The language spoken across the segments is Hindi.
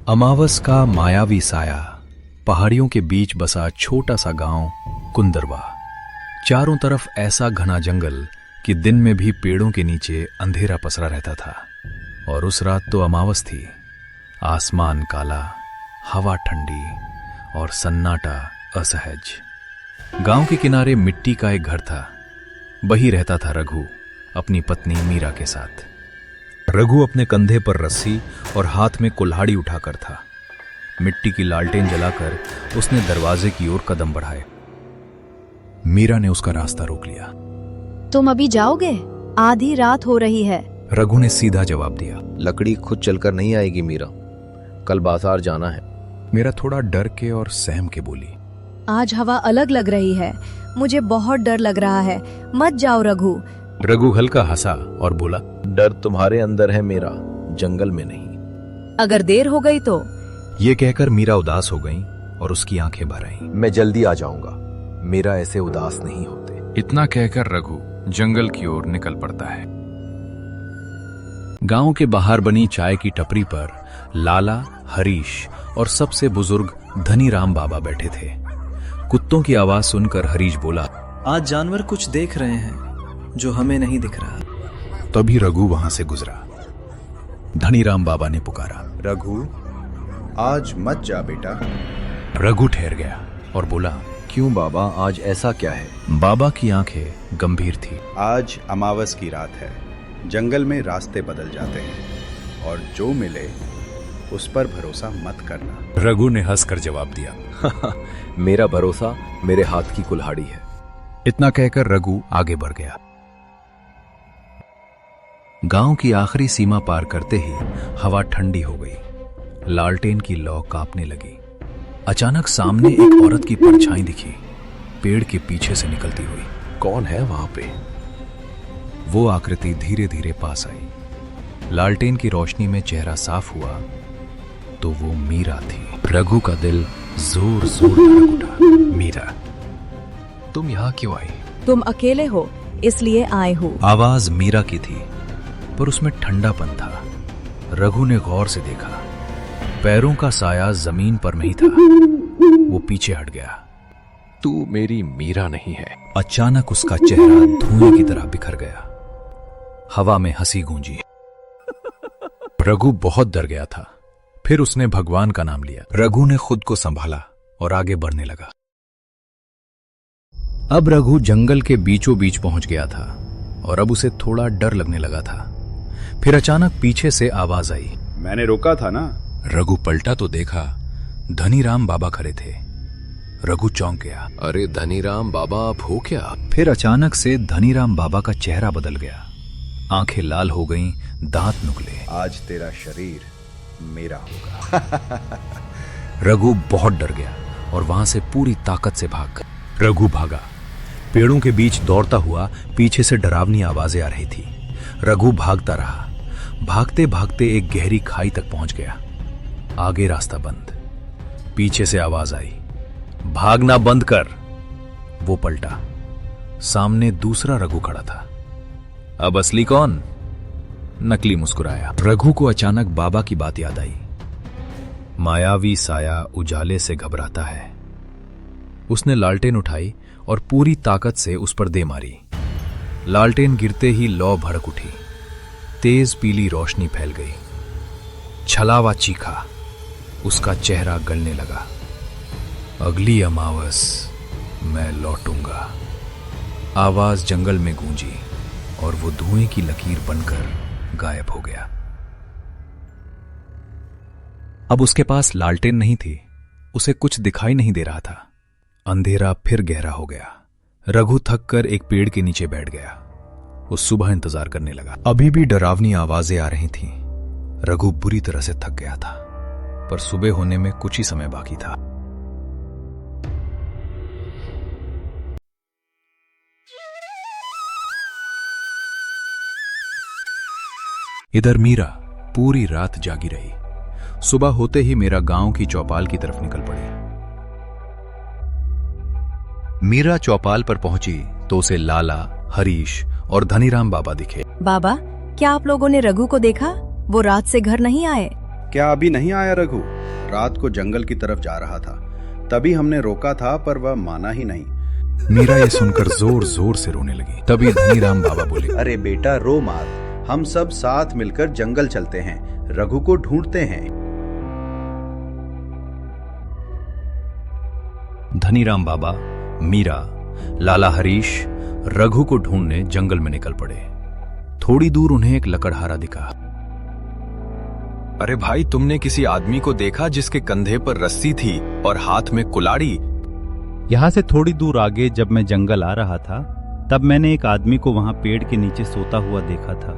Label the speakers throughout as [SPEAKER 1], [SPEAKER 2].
[SPEAKER 1] अमावस का मायावी साया, पहाड़ियों के बीच बसा छोटा सा गांव कुंदरवा। चारों तरफ ऐसा घना जंगल कि दिन में भी पेड़ों के नीचे अंधेरा पसरा रहता था। और उस रात तो अमावस थी। आसमान काला, हवा ठंडी और सन्नाटा असहज। गांव के किनारे मिट्टी का एक घर था। वही रहता था रघु अपनी पत्नी मीरा के साथ। रघु अपने कंधे पर रस्सी और हाथ में कुल्हाड़ी उठाकर था। मिट्टी की लालटेन जलाकर उसने दरवाजे की ओर कदम बढ़ाए। मीरा ने उसका रास्ता रोक लिया।
[SPEAKER 2] तुम अभी जाओगे? आधी रात हो रही है।
[SPEAKER 1] रघु ने सीधा जवाब दिया।
[SPEAKER 3] लकड़ी खुद चलकर नहीं आएगी मीरा, कल बाजार जाना है।
[SPEAKER 1] मीरा थोड़ा डर के और सहम के बोली।
[SPEAKER 2] आज हवा अलग लग रही है, मुझे बहुत डर लग रहा है, मत जाओ रघु।
[SPEAKER 1] रघु हल्का हंसा और बोला,
[SPEAKER 3] डर तुम्हारे अंदर है मीरा, जंगल में नहीं।
[SPEAKER 2] अगर देर हो गई तो?
[SPEAKER 1] ये कहकर मीरा उदास हो गई और उसकी आंखें भर आईं।
[SPEAKER 3] मैं जल्दी आ जाऊंगा, मीरा ऐसे उदास नहीं होते।
[SPEAKER 1] इतना कहकर रघु जंगल की ओर निकल पड़ता है। गांव के बाहर बनी चाय की टपरी पर लाला, हरीश और सबसे बुजुर्ग धनीराम बाबा बैठे थे। कुत्तों की आवाज सुनकर हरीश बोला,
[SPEAKER 4] आज जानवर कुछ देख रहे हैं जो हमें नहीं दिख रहा।
[SPEAKER 1] तभी रघु वहां से गुजरा। धनीराम बाबा ने पुकारा,
[SPEAKER 5] रघु, आज मत जा बेटा।
[SPEAKER 1] रघु ठहर गया और बोला,
[SPEAKER 3] क्यों बाबा, आज ऐसा क्या है?
[SPEAKER 1] बाबा की आंखें गंभीर थी।
[SPEAKER 5] आज अमावस की रात है, जंगल में रास्ते बदल जाते हैं और जो मिले उस पर भरोसा मत करना।
[SPEAKER 1] रघु ने हंसकर जवाब दिया,
[SPEAKER 3] मेरा भरोसा मेरे हाथ की कुल्हाड़ी है।
[SPEAKER 1] इतना कहकर रघु आगे बढ़ गया। गांव की आखिरी सीमा पार करते ही हवा ठंडी हो गई। लालटेन की लौ कांपने लगी। अचानक सामने एक औरत की परछाई दिखी, पेड़ के पीछे से निकलती हुई।
[SPEAKER 3] कौन है वहां पे?
[SPEAKER 1] वो आकृति धीरे धीरे पास आई। लालटेन की रोशनी में चेहरा साफ हुआ तो वो मीरा थी। रघु का दिल जोर जोर धड़क उठा। मीरा, तुम यहां क्यों आई?
[SPEAKER 2] तुम अकेले हो इसलिए आए हो।
[SPEAKER 1] आवाज मीरा की थी, पर उसमें ठंडापन था। रघु ने गौर से देखा, पैरों का साया जमीन पर नहीं था। वो पीछे हट गया।
[SPEAKER 3] तू मेरी मीरा नहीं है।
[SPEAKER 1] अचानक उसका चेहरा धुएं की तरह बिखर गया। हवा में हंसी गूंजी। रघु बहुत डर गया था। फिर उसने भगवान का नाम लिया। रघु ने खुद को संभाला और आगे बढ़ने लगा। अब रघु जंगल के बीचों बीच पहुंच गया था और अब उसे थोड़ा डर लगने लगा था। फिर अचानक पीछे से आवाज आई।
[SPEAKER 5] मैंने रोका था ना।
[SPEAKER 1] रघु पलटा तो देखा धनीराम बाबा खड़े थे। रघु चौंक गया।
[SPEAKER 3] अरे धनीराम बाबा, आप हो क्या?
[SPEAKER 1] फिर अचानक से धनीराम बाबा का चेहरा बदल गया। आंखें लाल हो गईं, दांत नुकले।
[SPEAKER 5] आज तेरा शरीर मेरा होगा।
[SPEAKER 1] रघु बहुत डर गया और वहां से पूरी ताकत से भाग गया। रघु भागा। पेड़ों के बीच दौड़ता हुआ पीछे से डरावनी आवाजें आ रही थी। रघु भागता रहा। भागते भागते एक गहरी खाई तक पहुंच गया। आगे रास्ता बंद। पीछे से आवाज आई, भागना बंद कर। वो पलटा। सामने दूसरा रघु खड़ा था। अब असली कौन? नकली मुस्कुराया। रघु को अचानक बाबा की बात याद आई। मायावी साया उजाले से घबराता है। उसने लालटेन उठाई और पूरी ताकत से उस पर दे मारी। लालटेन गिरते ही लौ भड़क उठी। तेज पीली रोशनी फैल गई। छलावा चीखा। उसका चेहरा गलने लगा। अगली अमावस मैं लौटूंगा। आवाज जंगल में गूंजी और वो धुएं की लकीर बनकर गायब हो गया। अब उसके पास लालटेन नहीं थी। उसे कुछ दिखाई नहीं दे रहा था। अंधेरा फिर गहरा हो गया। रघु थक कर एक पेड़ के नीचे बैठ गया। वो सुबह इंतजार करने लगा। अभी भी डरावनी आवाजें आ रही थीं। रघु बुरी तरह से थक गया था, पर सुबह होने में कुछ ही समय बाकी था। इधर मीरा पूरी रात जागी रही। सुबह होते ही मेरा गांव की चौपाल की तरफ निकल पड़ी। मीरा चौपाल पर पहुंची तो उसे लाला, हरीश और धनीराम बाबा दिखे।
[SPEAKER 2] बाबा, क्या आप लोगों ने रघु को देखा? वो रात से घर नहीं आए।
[SPEAKER 5] क्या अभी नहीं आया रघु? रात को जंगल की तरफ जा रहा था, तभी हमने रोका था पर वह माना ही नहीं।
[SPEAKER 1] मीरा ये सुनकर जोर जोर से रोने लगी। तभी धनीराम बाबा बोले,
[SPEAKER 5] अरे बेटा रो मत, हम सब साथ मिलकर जंगल चलते हैं, रघु को ढूंढते हैं।
[SPEAKER 1] धनीराम बाबा, मीरा, लाला हरीश रघु को ढूंढने जंगल में निकल पड़े। थोड़ी दूर उन्हें एक लकड़हारा दिखा।
[SPEAKER 6] अरे भाई, तुमने किसी आदमी को देखा जिसके कंधे पर रस्सी थी और हाथ में कुलाड़ी?
[SPEAKER 7] यहाँ से थोड़ी दूर आगे जब मैं जंगल आ रहा था तब मैंने एक आदमी को वहां पेड़ के नीचे सोता हुआ देखा था।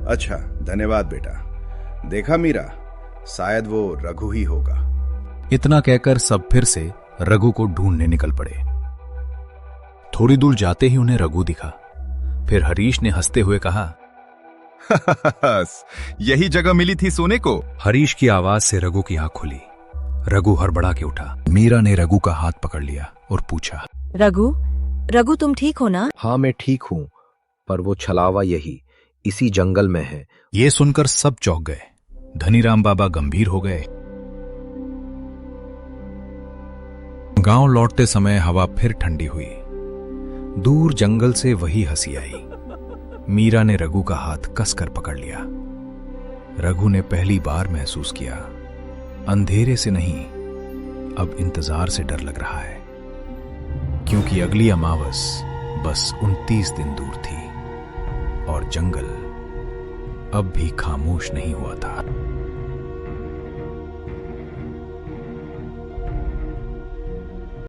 [SPEAKER 5] अच्छा, धन्यवाद बेटा। देखा मीरा, शायद वो रघु ही होगा।
[SPEAKER 1] इतना कहकर सब फिर से रघु को ढूंढने निकल पड़े। थोड़ी दूर जाते ही उन्हें रघु दिखा। फिर हरीश ने हंसते हुए कहा,
[SPEAKER 6] यही जगह मिली थी सोने को।
[SPEAKER 1] हरीश की आवाज से रघु की आंख खुली। रघु हड़बड़ा के उठा। मीरा ने रघु का हाथ पकड़ लिया और पूछा,
[SPEAKER 2] रघु तुम ठीक हो ना?
[SPEAKER 3] हाँ मैं ठीक हूं, पर वो छलावा यही इसी जंगल में है।
[SPEAKER 1] ये सुनकर सब चौंक गए। धनीराम बाबा गंभीर हो गए। गांव लौटते समय हवा फिर ठंडी हुई। दूर जंगल से वही हंसी आई। मीरा ने रघु का हाथ कसकर पकड़ लिया। रघु ने पहली बार महसूस किया, अंधेरे से नहीं, अब इंतजार से डर लग रहा है, क्योंकि अगली अमावस बस 29 दिन दूर थी और जंगल अब भी खामोश नहीं हुआ था।